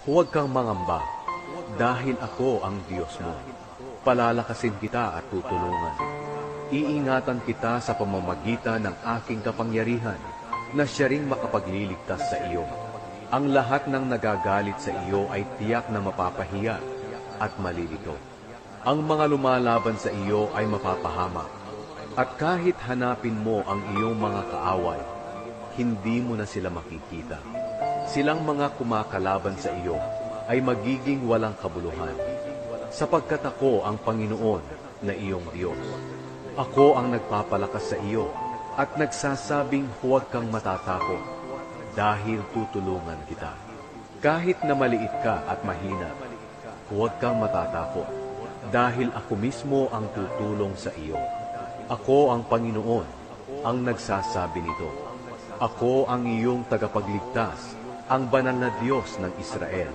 Huwag kang mangamba, dahil ako ang Diyos mo. Palalakasin kita at tutulungan. Iingatan kita sa pamamagitan ng aking kapangyarihan, na siya ring makapagliligtas sa iyo. Ang lahat ng nagagalit sa iyo ay tiyak na mapapahiya at malilito. Ang mga lumalaban sa iyo ay mapapahamak. At kahit hanapin mo ang iyong mga kaaway, hindi mo na sila makikita. Silang mga kumakalaban sa iyo ay magiging walang kabuluhan, sapagkat ako ang Panginoon na iyong Diyos. Ako ang nagpapalakas sa iyo at nagsasabing huwag kang matatakot, dahil tutulungan kita. Kahit na maliit ka at mahina, huwag kang matatakot, dahil ako mismo ang tutulong sa iyo. Ako ang Panginoon, ang nagsasabi nito. Ako ang iyong tagapagligtas, ang banal na Diyos ng Israel.